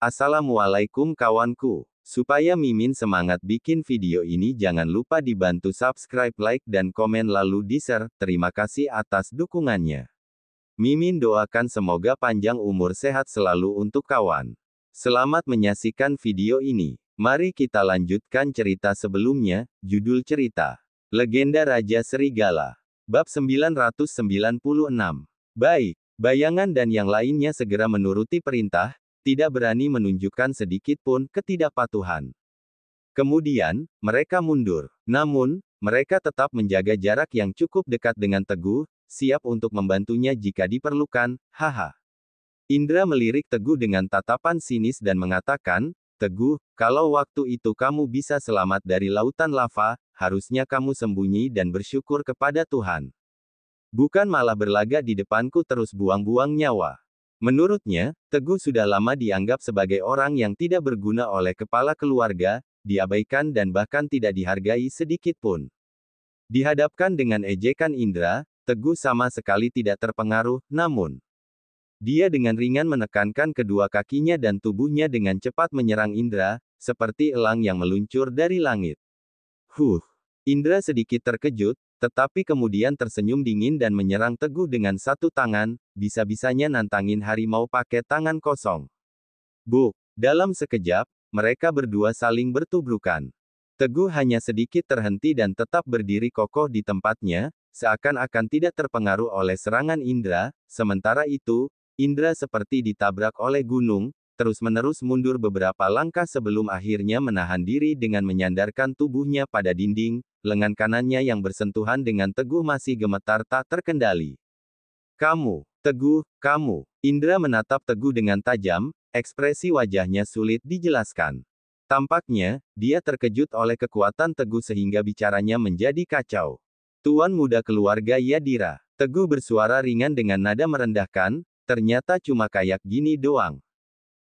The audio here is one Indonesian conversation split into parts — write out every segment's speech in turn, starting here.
Assalamualaikum kawanku. Supaya Mimin semangat bikin video ini, jangan lupa dibantu subscribe, like, dan komen lalu di-share. Terima kasih atas dukungannya. Mimin doakan semoga panjang umur sehat selalu untuk kawan. Selamat menyaksikan video ini. Mari kita lanjutkan cerita sebelumnya. Judul cerita: Legenda Raja Serigala. Bab 996. Baik, bayangan dan yang lainnya segera menuruti perintah, tidak berani menunjukkan sedikit pun ketidakpatuhan. Kemudian, mereka mundur. Namun, mereka tetap menjaga jarak yang cukup dekat dengan Teguh, siap untuk membantunya jika diperlukan. Haha. Indra melirik Teguh dengan tatapan sinis dan mengatakan, "Teguh, kalau waktu itu kamu bisa selamat dari lautan lava, harusnya kamu sembunyi dan bersyukur kepada Tuhan. Bukan malah berlagak di depanku terus buang-buang nyawa." Menurutnya, Teguh sudah lama dianggap sebagai orang yang tidak berguna oleh kepala keluarga, diabaikan dan bahkan tidak dihargai sedikit pun. Dihadapkan dengan ejekan Indra, Teguh sama sekali tidak terpengaruh, namun dia dengan ringan menekankan kedua kakinya dan tubuhnya dengan cepat menyerang Indra, seperti elang yang meluncur dari langit. Indra sedikit terkejut, tetapi kemudian tersenyum dingin dan menyerang Teguh dengan satu tangan, bisa-bisanya nantangin harimau pakai tangan kosong. Buk! Dalam sekejap, mereka berdua saling bertubrukan. Teguh hanya sedikit terhenti dan tetap berdiri kokoh di tempatnya, seakan-akan tidak terpengaruh oleh serangan Indra. Sementara itu, Indra seperti ditabrak oleh gunung, terus-menerus mundur beberapa langkah sebelum akhirnya menahan diri dengan menyandarkan tubuhnya pada dinding. Lengan kanannya yang bersentuhan dengan Teguh masih gemetar tak terkendali. "Kamu, Teguh, kamu." Indra menatap Teguh dengan tajam, ekspresi wajahnya sulit dijelaskan. Tampaknya, dia terkejut oleh kekuatan Teguh sehingga bicaranya menjadi kacau. "Tuan muda keluarga Yadira." Teguh bersuara ringan dengan nada merendahkan, "ternyata cuma kayak gini doang.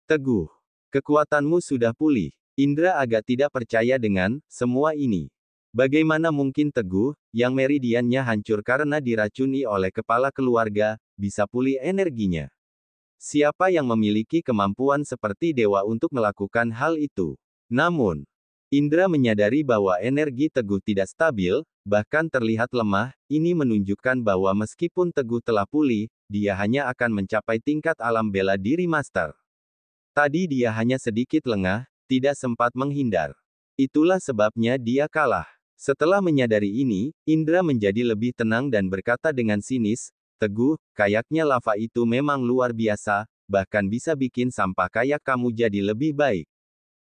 Teguh, kekuatanmu sudah pulih." Indra agak tidak percaya dengan semua ini. Bagaimana mungkin Teguh, yang meridiannya hancur karena diracuni oleh kepala keluarga, bisa pulih energinya? Siapa yang memiliki kemampuan seperti dewa untuk melakukan hal itu? Namun, Indra menyadari bahwa energi Teguh tidak stabil, bahkan terlihat lemah. Ini menunjukkan bahwa meskipun Teguh telah pulih, dia hanya akan mencapai tingkat alam bela diri master. Tadi dia hanya sedikit lengah, tidak sempat menghindar. Itulah sebabnya dia kalah. Setelah menyadari ini, Indra menjadi lebih tenang dan berkata dengan sinis, "Teguh, kayaknya lava itu memang luar biasa, bahkan bisa bikin sampah kayak kamu jadi lebih baik.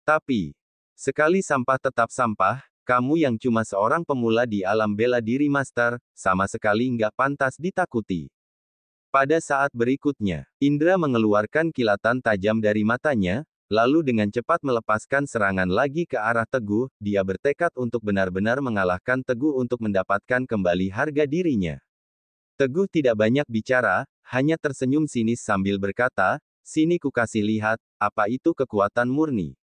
Tapi, sekali sampah tetap sampah, kamu yang cuma seorang pemula di alam bela diri master, sama sekali nggak pantas ditakuti." Pada saat berikutnya, Indra mengeluarkan kilatan tajam dari matanya, lalu dengan cepat melepaskan serangan lagi ke arah Teguh. Dia bertekad untuk benar-benar mengalahkan Teguh untuk mendapatkan kembali harga dirinya. Teguh tidak banyak bicara, hanya tersenyum sinis sambil berkata, "Sini kukasih lihat, apa itu kekuatan murni."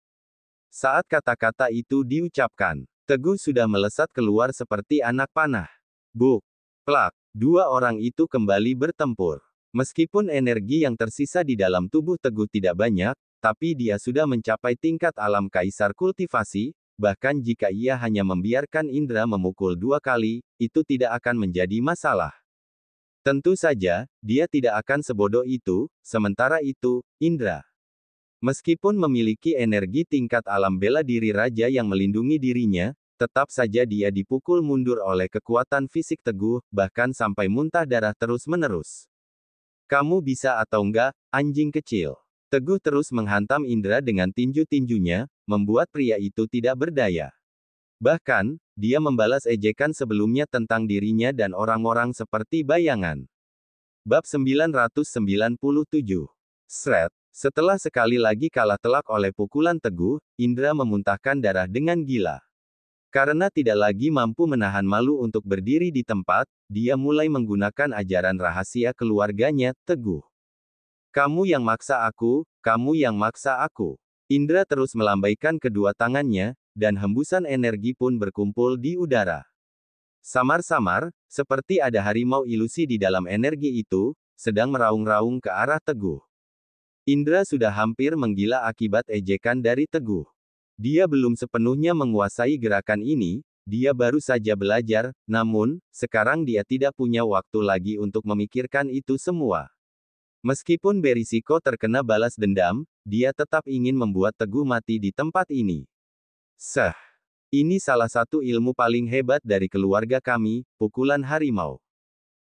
Saat kata-kata itu diucapkan, Teguh sudah melesat keluar seperti anak panah. Buk! Plak! Dua orang itu kembali bertempur. Meskipun energi yang tersisa di dalam tubuh Teguh tidak banyak, tapi dia sudah mencapai tingkat alam kaisar kultivasi, bahkan jika ia hanya membiarkan Indra memukul 2 kali, itu tidak akan menjadi masalah. Tentu saja, dia tidak akan sebodoh itu. Sementara itu, Indra, meskipun memiliki energi tingkat alam bela diri raja yang melindungi dirinya, tetap saja dia dipukul mundur oleh kekuatan fisik Teguh, bahkan sampai muntah darah terus-menerus. "Kamu bisa atau enggak, anjing kecil?" Teguh terus menghantam Indra dengan tinju-tinjunya, membuat pria itu tidak berdaya. Bahkan, dia membalas ejekan sebelumnya tentang dirinya dan orang-orang seperti bayangan. Bab 997. Shred. Setelah sekali lagi kalah telak oleh pukulan Teguh, Indra memuntahkan darah dengan gila. Karena tidak lagi mampu menahan malu untuk berdiri di tempat, dia mulai menggunakan ajaran rahasia keluarganya, Teguh. "Kamu yang maksa aku, kamu yang maksa aku." Indra terus melambaikan kedua tangannya, dan hembusan energi pun berkumpul di udara. Samar-samar, seperti ada harimau ilusi di dalam energi itu, sedang meraung-raung ke arah Teguh. Indra sudah hampir menggila akibat ejekan dari Teguh. Dia belum sepenuhnya menguasai gerakan ini, dia baru saja belajar, namun, sekarang dia tidak punya waktu lagi untuk memikirkan itu semua. Meskipun berisiko terkena balas dendam, dia tetap ingin membuat Teguh mati di tempat ini. Seh. Ini salah satu ilmu paling hebat dari keluarga kami, pukulan harimau.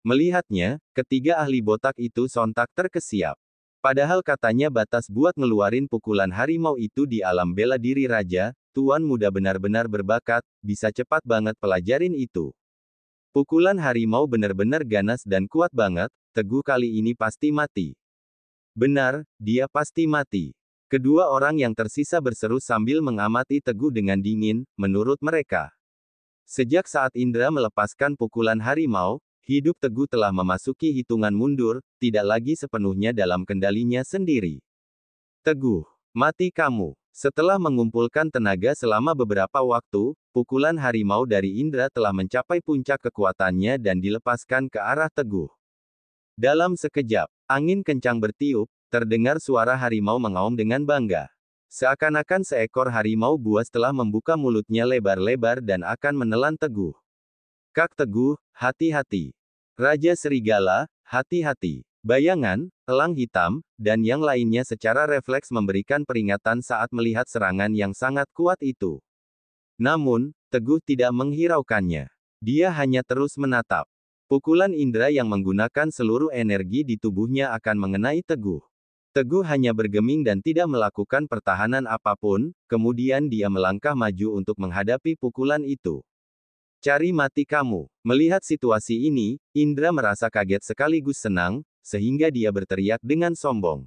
Melihatnya, ketiga ahli botak itu sontak terkesiap. Padahal katanya batas buat ngeluarin pukulan harimau itu di alam bela diri raja, tuan muda benar-benar berbakat, bisa cepat banget pelajarin itu. Pukulan harimau benar-benar ganas dan kuat banget, Teguh kali ini pasti mati. Benar, dia pasti mati. Kedua orang yang tersisa berseru sambil mengamati Teguh dengan dingin, menurut mereka. Sejak saat Indra melepaskan pukulan harimau, hidup Teguh telah memasuki hitungan mundur, tidak lagi sepenuhnya dalam kendalinya sendiri. Teguh, mati kamu. Setelah mengumpulkan tenaga selama beberapa waktu, pukulan harimau dari Indra telah mencapai puncak kekuatannya dan dilepaskan ke arah Teguh. Dalam sekejap, angin kencang bertiup, terdengar suara harimau mengaum dengan bangga. Seakan-akan seekor harimau buas telah membuka mulutnya lebar-lebar dan akan menelan Teguh. Kak Teguh, hati-hati. Raja Serigala, hati-hati. Bayangan, elang hitam, dan yang lainnya secara refleks memberikan peringatan saat melihat serangan yang sangat kuat itu. Namun, Teguh tidak menghiraukannya. Dia hanya terus menatap. Pukulan Indra yang menggunakan seluruh energi di tubuhnya akan mengenai Teguh. Teguh hanya bergeming dan tidak melakukan pertahanan apapun, kemudian dia melangkah maju untuk menghadapi pukulan itu. Cari mati kamu. Melihat situasi ini, Indra merasa kaget sekaligus senang, sehingga dia berteriak dengan sombong.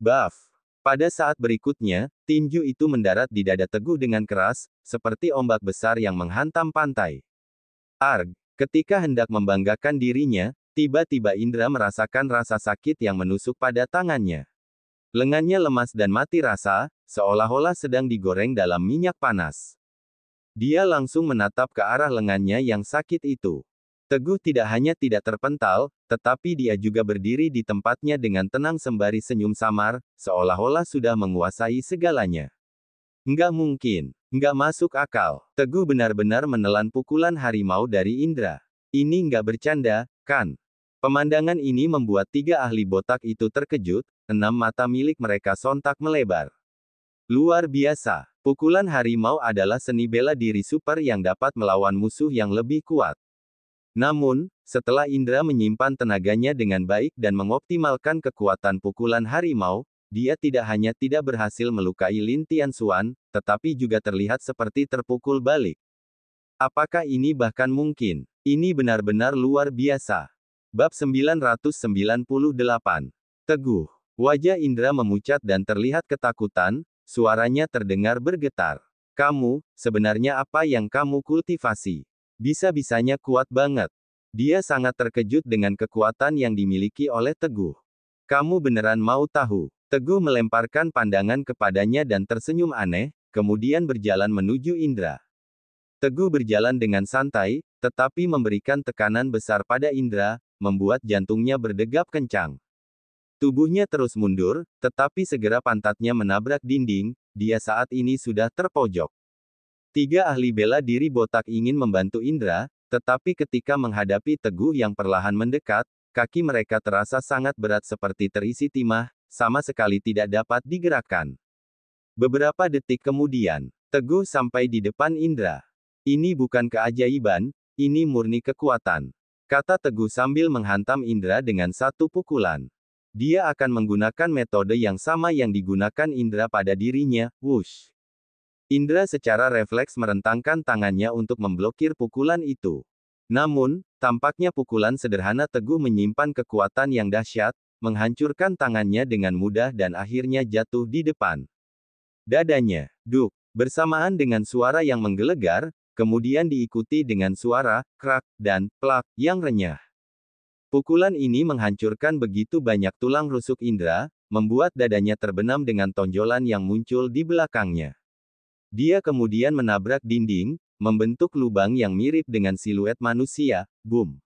Baf! Pada saat berikutnya, tinju itu mendarat di dada Teguh dengan keras, seperti ombak besar yang menghantam pantai. Arg! Ketika hendak membanggakan dirinya, tiba-tiba Indra merasakan rasa sakit yang menusuk pada tangannya. Lengannya lemas dan mati rasa, seolah-olah sedang digoreng dalam minyak panas. Dia langsung menatap ke arah lengannya yang sakit itu. Teguh tidak hanya tidak terpental, tetapi dia juga berdiri di tempatnya dengan tenang sembari senyum samar, seolah-olah sudah menguasai segalanya. Nggak mungkin. Nggak masuk akal. Teguh benar-benar menelan pukulan harimau dari Indra. Ini nggak bercanda, kan? Pemandangan ini membuat tiga ahli botak itu terkejut, 6 mata milik mereka sontak melebar. Luar biasa. Pukulan harimau adalah seni bela diri super yang dapat melawan musuh yang lebih kuat. Namun, setelah Indra menyimpan tenaganya dengan baik dan mengoptimalkan kekuatan pukulan harimau, dia tidak hanya tidak berhasil melukai Lin Tianxuan, tetapi juga terlihat seperti terpukul balik. Apakah ini bahkan mungkin? Ini benar-benar luar biasa. Bab 998. Teguh. Wajah Indra memucat dan terlihat ketakutan, suaranya terdengar bergetar. Kamu, sebenarnya apa yang kamu kultivasi? Bisa-bisanya kuat banget. Dia sangat terkejut dengan kekuatan yang dimiliki oleh Teguh. Kamu beneran mau tahu? Teguh melemparkan pandangan kepadanya dan tersenyum aneh, kemudian berjalan menuju Indra. Teguh berjalan dengan santai, tetapi memberikan tekanan besar pada Indra, membuat jantungnya berdegap kencang. Tubuhnya terus mundur, tetapi segera pantatnya menabrak dinding, dia saat ini sudah terpojok. Tiga ahli bela diri botak ingin membantu Indra, tetapi ketika menghadapi Teguh yang perlahan mendekat, kaki mereka terasa sangat berat seperti terisi timah, sama sekali tidak dapat digerakkan. Beberapa detik kemudian, Teguh sampai di depan Indra. Ini bukan keajaiban, ini murni kekuatan, kata Teguh sambil menghantam Indra dengan satu pukulan. Dia akan menggunakan metode yang sama yang digunakan Indra pada dirinya, wush. Indra secara refleks merentangkan tangannya untuk memblokir pukulan itu. Namun, tampaknya pukulan sederhana Teguh menyimpan kekuatan yang dahsyat, menghancurkan tangannya dengan mudah dan akhirnya jatuh di depan dadanya. Duk, bersamaan dengan suara yang menggelegar, kemudian diikuti dengan suara, krak, dan, plak, yang renyah. Pukulan ini menghancurkan begitu banyak tulang rusuk Indra, membuat dadanya terbenam dengan tonjolan yang muncul di belakangnya. Dia kemudian menabrak dinding, membentuk lubang yang mirip dengan siluet manusia, boom.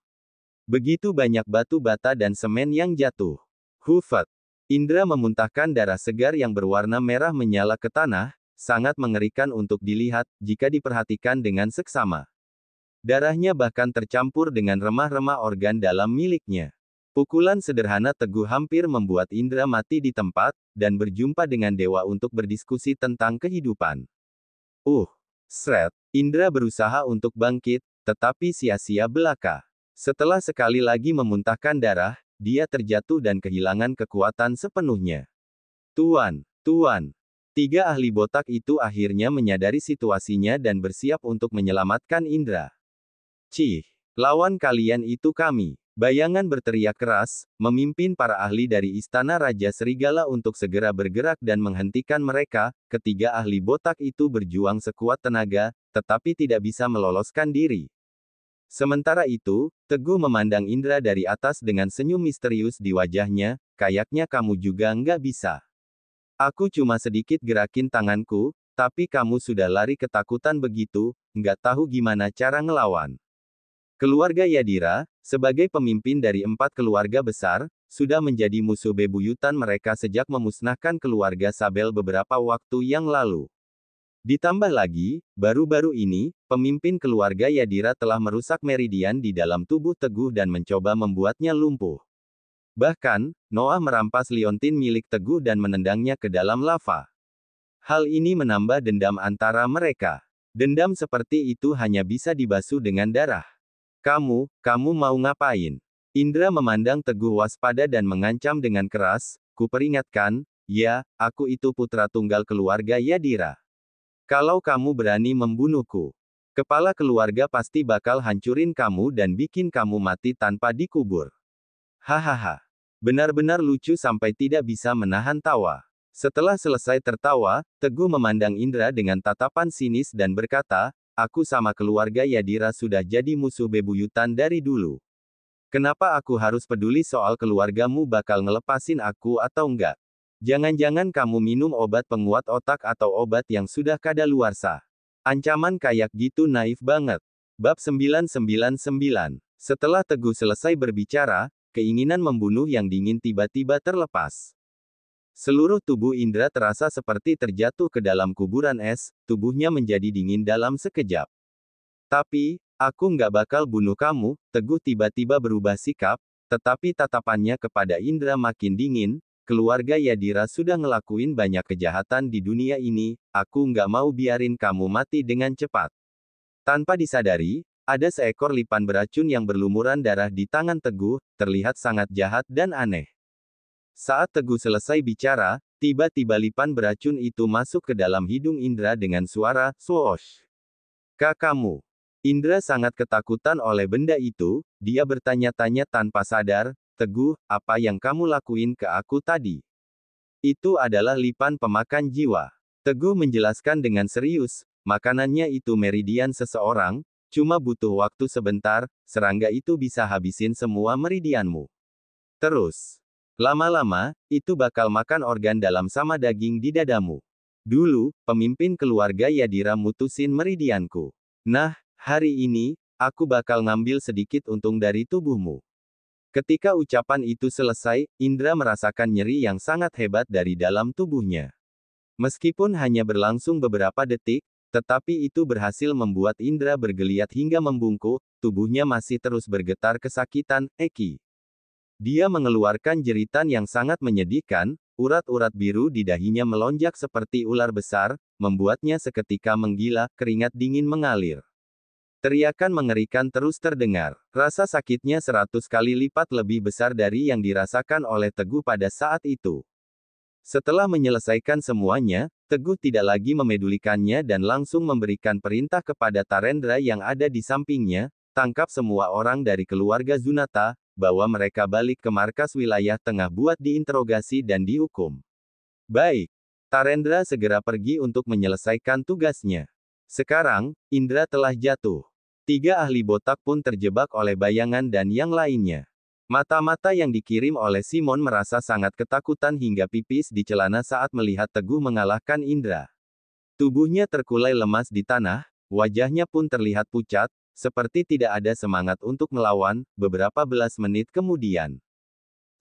Begitu banyak batu bata dan semen yang jatuh. Hufat. Indra memuntahkan darah segar yang berwarna merah menyala ke tanah, sangat mengerikan untuk dilihat, jika diperhatikan dengan seksama. Darahnya bahkan tercampur dengan remah-remah organ dalam miliknya. Pukulan sederhana Teguh hampir membuat Indra mati di tempat, dan berjumpa dengan dewa untuk berdiskusi tentang kehidupan. Sret. Indra berusaha untuk bangkit, tetapi sia-sia belaka. Setelah sekali lagi memuntahkan darah, dia terjatuh dan kehilangan kekuatan sepenuhnya. Tuan. Tiga ahli botak itu akhirnya menyadari situasinya dan bersiap untuk menyelamatkan Indra. Cih, lawan kalian itu kami. Bayangan berteriak keras, memimpin para ahli dari Istana Raja Serigala untuk segera bergerak dan menghentikan mereka. Ketiga ahli botak itu berjuang sekuat tenaga, tetapi tidak bisa meloloskan diri. Sementara itu, Teguh memandang Indra dari atas dengan senyum misterius di wajahnya, kayaknya kamu juga nggak bisa. Aku cuma sedikit gerakin tanganku, tapi kamu sudah lari ketakutan begitu, nggak tahu gimana cara ngelawan. Keluarga Yadira, sebagai pemimpin dari 4 keluarga besar, sudah menjadi musuh bebuyutan mereka sejak memusnahkan keluarga Sabel beberapa waktu yang lalu. Ditambah lagi, baru-baru ini, pemimpin keluarga Yadira telah merusak meridian di dalam tubuh Teguh dan mencoba membuatnya lumpuh. Bahkan, Noah merampas liontin milik Teguh dan menendangnya ke dalam lava. Hal ini menambah dendam antara mereka. Dendam seperti itu hanya bisa dibasuh dengan darah. Kamu mau ngapain? Indra memandang Teguh waspada dan mengancam dengan keras, kuperingatkan, ya, aku itu putra tunggal keluarga Yadira. Kalau kamu berani membunuhku, kepala keluarga pasti bakal hancurin kamu dan bikin kamu mati tanpa dikubur. Hahaha. Benar-benar lucu sampai tidak bisa menahan tawa. Setelah selesai tertawa, Teguh memandang Indra dengan tatapan sinis dan berkata, aku sama keluarga Yadira sudah jadi musuh bebuyutan dari dulu. Kenapa aku harus peduli soal keluargamu bakal ngelepasin aku atau enggak? Jangan-jangan kamu minum obat penguat otak atau obat yang sudah kadaluarsa. Ancaman kayak gitu naif banget. Bab 999. Setelah Teguh selesai berbicara, keinginan membunuh yang dingin tiba-tiba terlepas. Seluruh tubuh Indra terasa seperti terjatuh ke dalam kuburan es, tubuhnya menjadi dingin dalam sekejap. Tapi, aku nggak bakal bunuh kamu, Teguh tiba-tiba berubah sikap, tetapi tatapannya kepada Indra makin dingin, keluarga Yadira sudah ngelakuin banyak kejahatan di dunia ini, aku nggak mau biarin kamu mati dengan cepat. Tanpa disadari, ada seekor lipan beracun yang berlumuran darah di tangan Teguh, terlihat sangat jahat dan aneh. Saat Teguh selesai bicara, tiba-tiba lipan beracun itu masuk ke dalam hidung Indra dengan suara, swoosh. Kamu. Indra sangat ketakutan oleh benda itu, dia bertanya-tanya tanpa sadar, Teguh, apa yang kamu lakuin ke aku tadi? Itu adalah lipan pemakan jiwa. Teguh menjelaskan dengan serius, makanannya itu meridian seseorang, cuma butuh waktu sebentar, serangga itu bisa habisin semua meridianmu. Terus. Lama-lama, itu bakal makan organ dalam sama daging di dadamu. Dulu, pemimpin keluarga Yadira mutusin meridianku. Nah, hari ini, aku bakal ngambil sedikit untung dari tubuhmu. Ketika ucapan itu selesai, Indra merasakan nyeri yang sangat hebat dari dalam tubuhnya. Meskipun hanya berlangsung beberapa detik, tetapi itu berhasil membuat Indra bergeliat hingga membungkuk, tubuhnya masih terus bergetar kesakitan, Eki. Dia mengeluarkan jeritan yang sangat menyedihkan, urat-urat biru di dahinya melonjak seperti ular besar, membuatnya seketika menggila, keringat dingin mengalir. Teriakan mengerikan terus terdengar. Rasa sakitnya 100 kali lipat lebih besar dari yang dirasakan oleh Teguh pada saat itu. Setelah menyelesaikan semuanya, Teguh tidak lagi memedulikannya dan langsung memberikan perintah kepada Tarendra yang ada di sampingnya, tangkap semua orang dari keluarga Zunata, bawa mereka balik ke markas wilayah tengah buat diinterogasi dan dihukum. Baik. Tarendra segera pergi untuk menyelesaikan tugasnya. Sekarang, Indra telah jatuh. 3 ahli botak pun terjebak oleh bayangan dan yang lainnya. Mata-mata yang dikirim oleh Simon merasa sangat ketakutan hingga pipis di celana saat melihat Teguh mengalahkan Indra. Tubuhnya terkulai lemas di tanah, wajahnya pun terlihat pucat, seperti tidak ada semangat untuk melawan. Beberapa belas menit kemudian,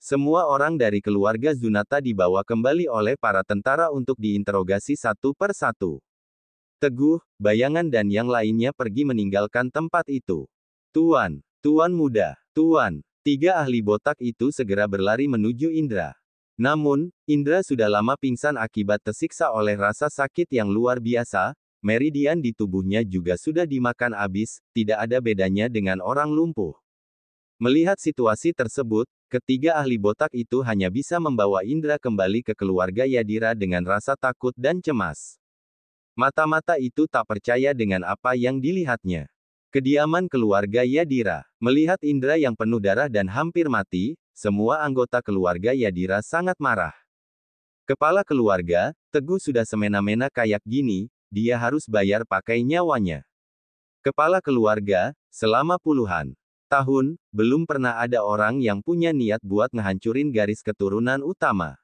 Semua orang dari keluarga Zunata dibawa kembali oleh para tentara untuk diinterogasi satu per satu. Teguh, Bayangan dan yang lainnya pergi meninggalkan tempat itu. Tuan muda, Tuan. 3 ahli botak itu segera berlari menuju Indra. Namun, Indra sudah lama pingsan akibat tersiksa oleh rasa sakit yang luar biasa. Meridian di tubuhnya juga sudah dimakan habis, tidak ada bedanya dengan orang lumpuh. Melihat situasi tersebut, ketiga ahli botak itu hanya bisa membawa Indra kembali ke keluarga Yadira dengan rasa takut dan cemas. Mata-mata itu tak percaya dengan apa yang dilihatnya. Kediaman keluarga Yadira. Melihat Indra yang penuh darah dan hampir mati, semua anggota keluarga Yadira sangat marah. Kepala keluarga, Teguh sudah semena-mena kayak gini, dia harus bayar pakai nyawanya. Kepala keluarga, selama puluhan tahun, belum pernah ada orang yang punya niat buat ngehancurin garis keturunan utama.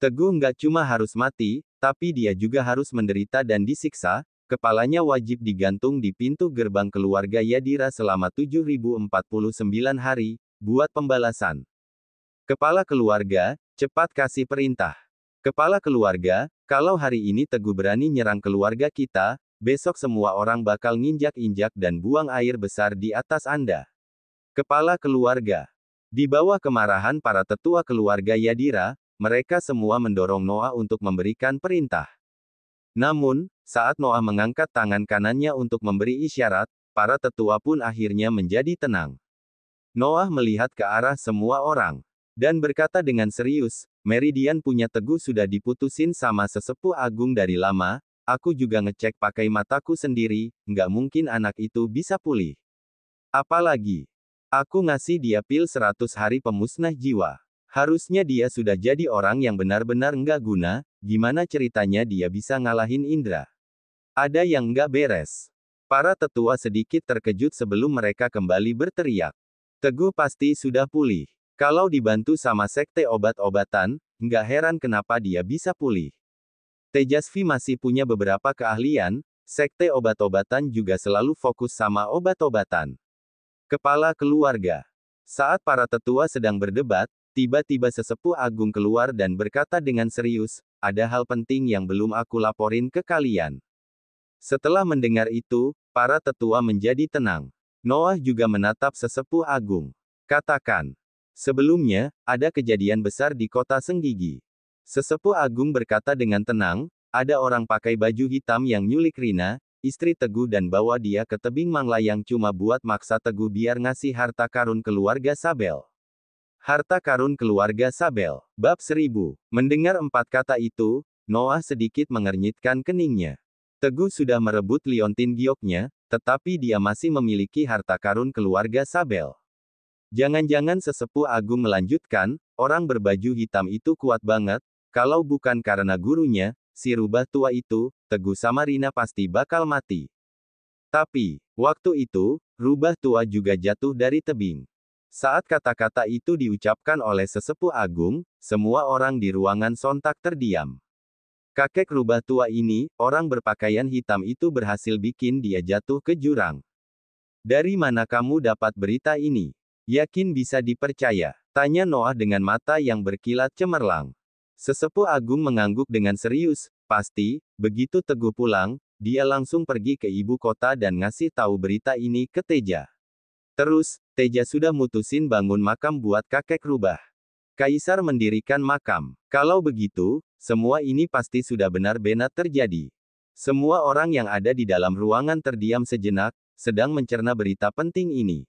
Teguh nggak cuma harus mati, tapi dia juga harus menderita dan disiksa, kepalanya wajib digantung di pintu gerbang keluarga Yadira selama 7049 hari, buat pembalasan. Kepala keluarga, cepat kasih perintah. Kepala keluarga, kalau hari ini Teguh berani nyerang keluarga kita, besok semua orang bakal nginjak-injak dan buang air besar di atas Anda. Kepala keluarga. Di bawah kemarahan para tetua keluarga Yadira, mereka semua mendorong Noah untuk memberikan perintah. Namun, saat Noah mengangkat tangan kanannya untuk memberi isyarat, para tetua pun akhirnya menjadi tenang. Noah melihat ke arah semua orang, dan berkata dengan serius, Meridian punya Teguh sudah diputusin sama sesepuh agung dari lama, aku juga ngecek pakai mataku sendiri, nggak mungkin anak itu bisa pulih. Apalagi, aku ngasih dia pil 100 hari pemusnah jiwa. Harusnya dia sudah jadi orang yang benar-benar nggak guna, gimana ceritanya dia bisa ngalahin Indra? Ada yang nggak beres. Para tetua sedikit terkejut sebelum mereka kembali berteriak. Teguh pasti sudah pulih. Kalau dibantu sama sekte obat-obatan, nggak heran kenapa dia bisa pulih. Tejasvi masih punya beberapa keahlian, sekte obat-obatan juga selalu fokus sama obat-obatan. Kepala keluarga. Saat para tetua sedang berdebat, tiba-tiba sesepuh agung keluar dan berkata dengan serius, ada hal penting yang belum aku laporin ke kalian. Setelah mendengar itu, para tetua menjadi tenang. Noah juga menatap sesepuh agung. Katakan. Sebelumnya, ada kejadian besar di kota Senggigi. Sesepuh agung berkata dengan tenang, ada orang pakai baju hitam yang nyulik Rina, istri Teguh dan bawa dia ke tebing Manglayang cuma buat maksa Teguh biar ngasih harta karun keluarga Sabel. Harta karun keluarga Sabel. Bab 1000. Mendengar 4 kata itu, Noah sedikit mengernyitkan keningnya. Teguh sudah merebut liontin gioknya, tetapi dia masih memiliki harta karun keluarga Sabel. Jangan-jangan sesepuh agung melanjutkan, orang berbaju hitam itu kuat banget, kalau bukan karena gurunya, si rubah tua itu, Teguh sama Rina pasti bakal mati. Tapi, waktu itu, rubah tua juga jatuh dari tebing. Saat kata-kata itu diucapkan oleh sesepuh agung, semua orang di ruangan sontak terdiam. Kakek rubah tua ini, orang berpakaian hitam itu berhasil bikin dia jatuh ke jurang. Dari mana kamu dapat berita ini? Yakin bisa dipercaya? Tanya Noah dengan mata yang berkilat cemerlang. Sesepuh agung mengangguk dengan serius. Pasti, begitu Teguh pulang, dia langsung pergi ke ibu kota dan ngasih tahu berita ini ke Teja. Terus, Teja sudah mutusin bangun makam buat kakek rubah. Kaisar mendirikan makam. Kalau begitu, semua ini pasti sudah benar-benar terjadi. Semua orang yang ada di dalam ruangan terdiam sejenak, sedang mencerna berita penting ini.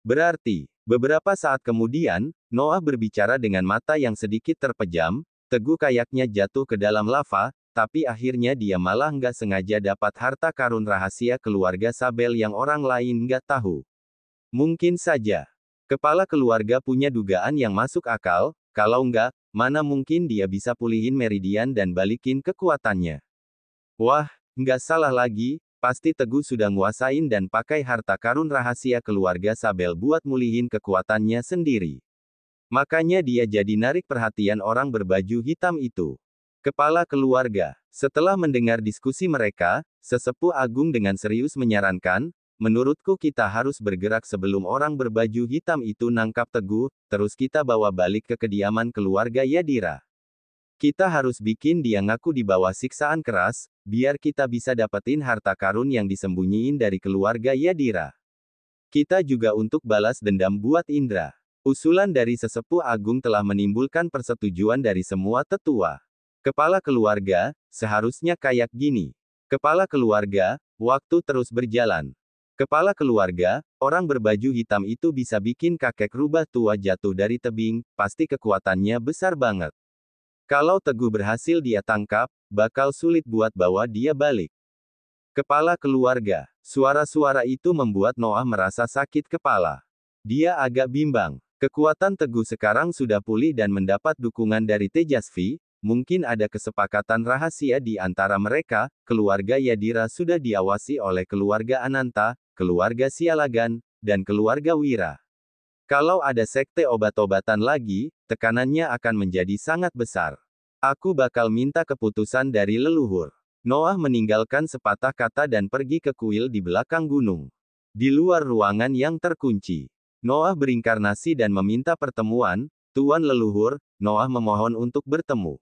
Berarti, beberapa saat kemudian, Noah berbicara dengan mata yang sedikit terpejam. Teguh kayaknya jatuh ke dalam lava, tapi akhirnya dia malah nggak sengaja dapat harta karun rahasia keluarga Sabel yang orang lain nggak tahu. Mungkin saja. Kepala keluarga punya dugaan yang masuk akal, kalau nggak, mana mungkin dia bisa pulihin Meridian dan balikin kekuatannya. Wah, nggak salah lagi, pasti Teguh sudah nguasain dan pakai harta karun rahasia keluarga Sabel buat mulihin kekuatannya sendiri. Makanya dia jadi narik perhatian orang berbaju hitam itu. Kepala keluarga. Setelah mendengar diskusi mereka, sesepuh agung dengan serius menyarankan, menurutku kita harus bergerak sebelum orang berbaju hitam itu nangkap Teguh, terus kita bawa balik ke kediaman keluarga Yadira. Kita harus bikin dia ngaku di bawah siksaan keras, biar kita bisa dapetin harta karun yang disembunyiin dari keluarga Yadira. Kita juga untuk balas dendam buat Indra. Usulan dari sesepuh agung telah menimbulkan persetujuan dari semua tetua. Kepala keluarga, seharusnya kayak gini. Kepala keluarga, waktu terus berjalan. Kepala keluarga, orang berbaju hitam itu bisa bikin kakek rubah tua jatuh dari tebing, pasti kekuatannya besar banget. Kalau Teguh berhasil dia tangkap, bakal sulit buat bawa dia balik. Kepala keluarga, suara-suara itu membuat Noah merasa sakit kepala. Dia agak bimbang. Kekuatan Teguh sekarang sudah pulih dan mendapat dukungan dari Tejasvi, mungkin ada kesepakatan rahasia di antara mereka, keluarga Yadira sudah diawasi oleh keluarga Ananta, keluarga Sialagan, dan keluarga Wira. Kalau ada sekte obat-obatan lagi, tekanannya akan menjadi sangat besar. Aku bakal minta keputusan dari leluhur. Noah meninggalkan sepatah kata dan pergi ke kuil di belakang gunung. Di luar ruangan yang terkunci, Noah berinkarnasi dan meminta pertemuan. Tuan leluhur, Noah memohon untuk bertemu.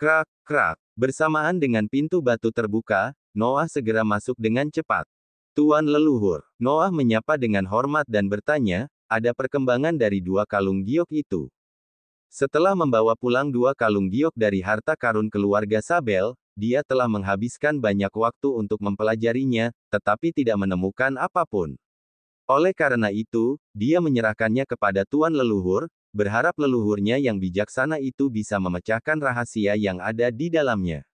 Krak, krak. Bersamaan dengan pintu batu terbuka, Noah segera masuk dengan cepat. Tuan leluhur, Noah menyapa dengan hormat dan bertanya, ada perkembangan dari 2 kalung giok itu. Setelah membawa pulang 2 kalung giok dari harta karun keluarga Sabel, dia telah menghabiskan banyak waktu untuk mempelajarinya, tetapi tidak menemukan apapun. Oleh karena itu, dia menyerahkannya kepada Tuan leluhur, berharap leluhurnya yang bijaksana itu bisa memecahkan rahasia yang ada di dalamnya.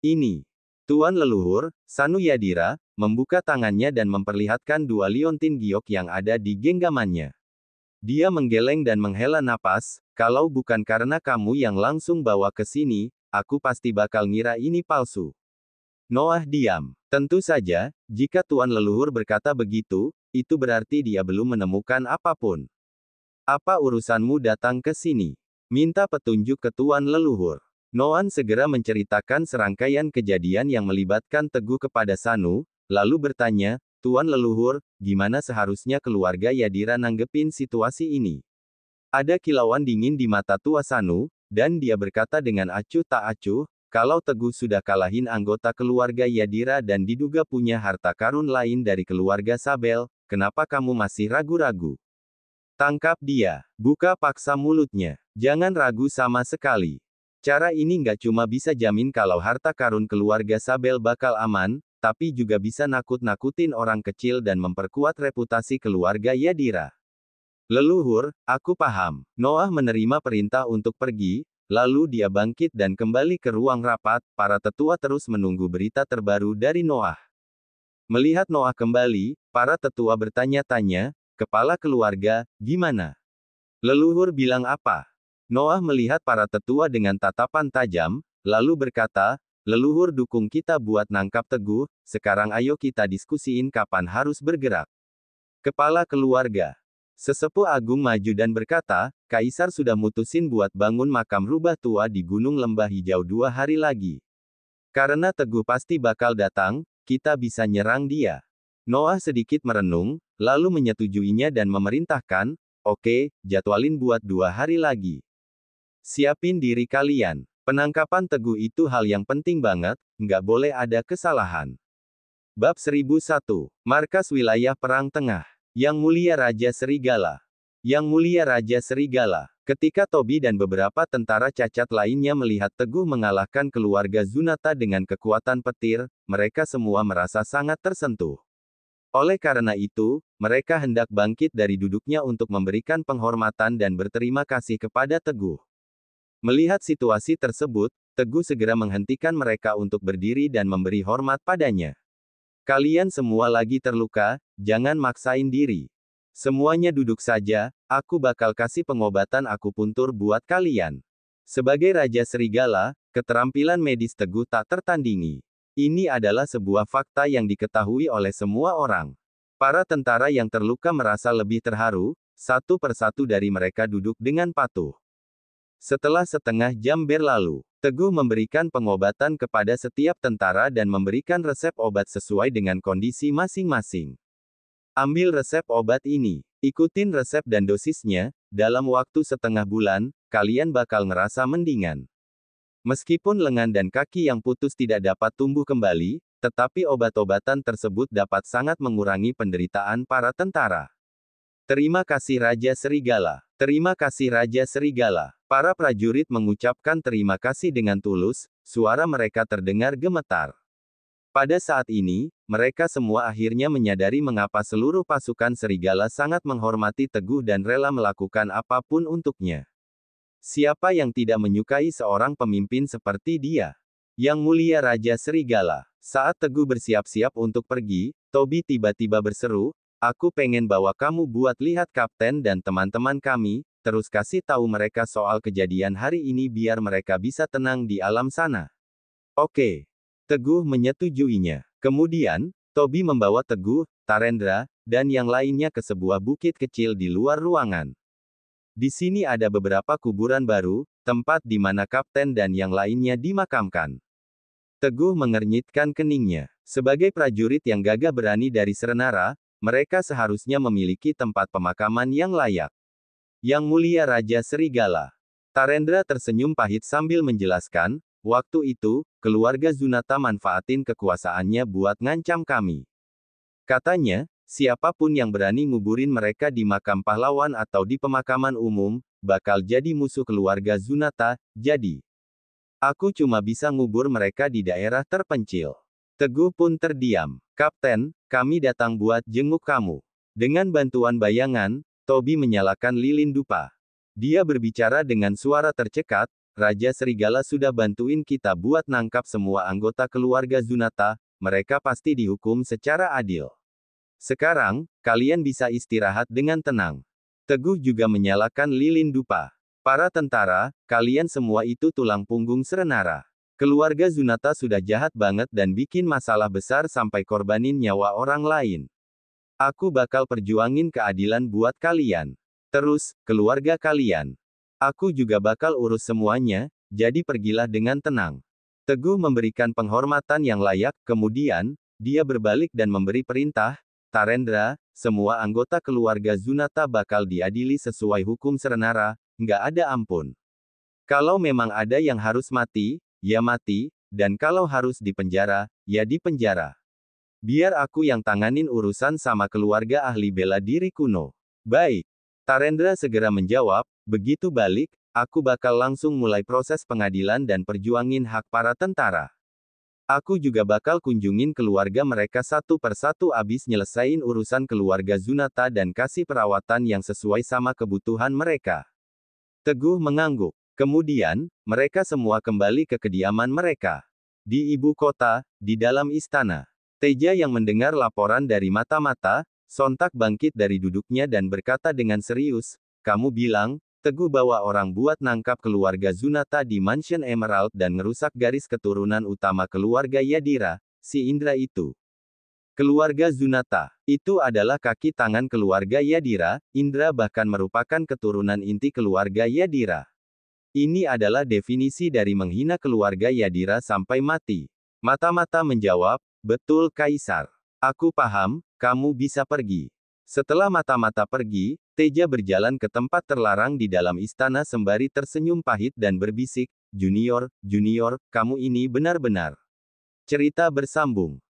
Ini. Tuan leluhur, Sanu Yadira, membuka tangannya dan memperlihatkan 2 liontin giok yang ada di genggamannya. Dia menggeleng dan menghela napas, kalau bukan karena kamu yang langsung bawa ke sini, aku pasti bakal ngira ini palsu. Noah diam. Tentu saja, jika Tuan leluhur berkata begitu, itu berarti dia belum menemukan apapun. Apa urusanmu datang ke sini? Minta petunjuk ke Tuan leluhur. Noah segera menceritakan serangkaian kejadian yang melibatkan Teguh kepada Sanu, lalu bertanya, Tuan leluhur, gimana seharusnya keluarga Yadira nanggepin situasi ini? Ada kilauan dingin di mata tua Sanu, dan dia berkata dengan acuh tak acuh, kalau Teguh sudah kalahin anggota keluarga Yadira dan diduga punya harta karun lain dari keluarga Sabel, kenapa kamu masih ragu-ragu? Tangkap dia. Buka paksa mulutnya. Jangan ragu sama sekali. Cara ini nggak cuma bisa jamin kalau harta karun keluarga Sabel bakal aman, tapi juga bisa nakut-nakutin orang kecil dan memperkuat reputasi keluarga Yadira. Leluhur, aku paham. Noah menerima perintah untuk pergi, lalu dia bangkit dan kembali ke ruang rapat. Para tetua terus menunggu berita terbaru dari Noah. Melihat Noah kembali, para tetua bertanya-tanya, kepala keluarga, gimana? Leluhur bilang apa? Noah melihat para tetua dengan tatapan tajam, lalu berkata, leluhur dukung kita buat nangkap Teguh, sekarang ayo kita diskusiin kapan harus bergerak. Kepala keluarga. Sesepuh agung maju dan berkata, Kaisar sudah mutusin buat bangun makam rubah tua di Gunung Lembah Hijau 2 hari lagi. Karena Teguh pasti bakal datang, kita bisa nyerang dia. Noah sedikit merenung, lalu menyetujuinya dan memerintahkan, oke, jadwalin buat 2 hari lagi. Siapin diri kalian. Penangkapan Teguh itu hal yang penting banget, nggak boleh ada kesalahan. Bab 1001. Markas Wilayah Perang Tengah. Yang Mulia Raja Serigala. Yang Mulia Raja Serigala. Ketika Tobi dan beberapa tentara cacat lainnya melihat Teguh mengalahkan keluarga Zunata dengan kekuatan petir, mereka semua merasa sangat tersentuh. Oleh karena itu, mereka hendak bangkit dari duduknya untuk memberikan penghormatan dan berterima kasih kepada Teguh. Melihat situasi tersebut, Teguh segera menghentikan mereka untuk berdiri dan memberi hormat padanya. Kalian semua lagi terluka, jangan maksain diri. Semuanya duduk saja, aku bakal kasih pengobatan akupuntur buat kalian. Sebagai Raja Serigala, keterampilan medis Teguh tak tertandingi. Ini adalah sebuah fakta yang diketahui oleh semua orang. Para tentara yang terluka merasa lebih terharu, satu persatu dari mereka duduk dengan patuh. Setelah setengah jam berlalu, Teguh memberikan pengobatan kepada setiap tentara dan memberikan resep obat sesuai dengan kondisi masing-masing. Ambil resep obat ini. Ikutin resep dan dosisnya, dalam waktu setengah bulan, kalian bakal ngerasa mendingan. Meskipun lengan dan kaki yang putus tidak dapat tumbuh kembali, tetapi obat-obatan tersebut dapat sangat mengurangi penderitaan para tentara. Terima kasih Raja Serigala. Terima kasih Raja Serigala. Para prajurit mengucapkan terima kasih dengan tulus, suara mereka terdengar gemetar. Pada saat ini, mereka semua akhirnya menyadari mengapa seluruh pasukan serigala sangat menghormati Teguh dan rela melakukan apapun untuknya. Siapa yang tidak menyukai seorang pemimpin seperti dia? Yang Mulia Raja Serigala. Saat Teguh bersiap-siap untuk pergi, Tobi tiba-tiba berseru, "Aku pengen bawa kamu buat lihat Kapten dan teman-teman kami, terus kasih tahu mereka soal kejadian hari ini biar mereka bisa tenang di alam sana." Oke. Teguh menyetujuinya. Kemudian, Tobi membawa Teguh, Tarendra, dan yang lainnya ke sebuah bukit kecil di luar ruangan. Di sini ada beberapa kuburan baru, tempat di mana Kapten dan yang lainnya dimakamkan. Teguh mengernyitkan keningnya. Sebagai prajurit yang gagah berani dari Serenara, mereka seharusnya memiliki tempat pemakaman yang layak. Yang Mulia Raja Serigala. Tarendra tersenyum pahit sambil menjelaskan, "Waktu itu, keluarga Zunata manfaatin kekuasaannya buat ngancam kami. Katanya, siapapun yang berani nguburin mereka di makam pahlawan atau di pemakaman umum, bakal jadi musuh keluarga Zunata, jadi aku cuma bisa ngubur mereka di daerah terpencil." Teguh pun terdiam. "Kapten, kami datang buat jenguk kamu." Dengan bantuan bayangan, Tobi menyalakan lilin dupa. Dia berbicara dengan suara tercekat, "Raja Serigala sudah bantuin kita buat nangkap semua anggota keluarga Zunata, mereka pasti dihukum secara adil. Sekarang, kalian bisa istirahat dengan tenang." Teguh juga menyalakan lilin dupa. "Para tentara, kalian semua itu tulang punggung Serenara. Keluarga Zunata sudah jahat banget dan bikin masalah besar sampai korbanin nyawa orang lain. Aku bakal perjuangin keadilan buat kalian. Terus, keluarga kalian. Aku juga bakal urus semuanya, jadi pergilah dengan tenang." Teguh memberikan penghormatan yang layak, kemudian, dia berbalik dan memberi perintah, "Tarendra, semua anggota keluarga Zunata bakal diadili sesuai hukum Serenara, nggak ada ampun. Kalau memang ada yang harus mati, ya mati, dan kalau harus dipenjara, ya dipenjara. Biar aku yang tanganin urusan sama keluarga ahli bela diri kuno." "Baik." Tarendra segera menjawab, "Begitu balik, aku bakal langsung mulai proses pengadilan dan perjuangin hak para tentara. Aku juga bakal kunjungin keluarga mereka satu persatu abis nyelesain urusan keluarga Zunata dan kasih perawatan yang sesuai sama kebutuhan mereka." Teguh mengangguk. Kemudian, mereka semua kembali ke kediaman mereka. Di ibu kota, di dalam istana. Teja yang mendengar laporan dari mata-mata, sontak bangkit dari duduknya dan berkata dengan serius, "Kamu bilang, Teguh bawa orang buat nangkap keluarga Zunata di Mansion Emerald dan ngerusak garis keturunan utama keluarga Yadira, si Indra itu." Keluarga Zunata. Itu adalah kaki tangan keluarga Yadira, Indra bahkan merupakan keturunan inti keluarga Yadira. Ini adalah definisi dari menghina keluarga Yadira sampai mati. Mata-mata menjawab, "Betul Kaisar. Aku paham, kamu bisa pergi." Setelah mata-mata pergi, Teja berjalan ke tempat terlarang di dalam istana sembari tersenyum pahit dan berbisik, "Junior, Junior, kamu ini benar-benar." Cerita bersambung.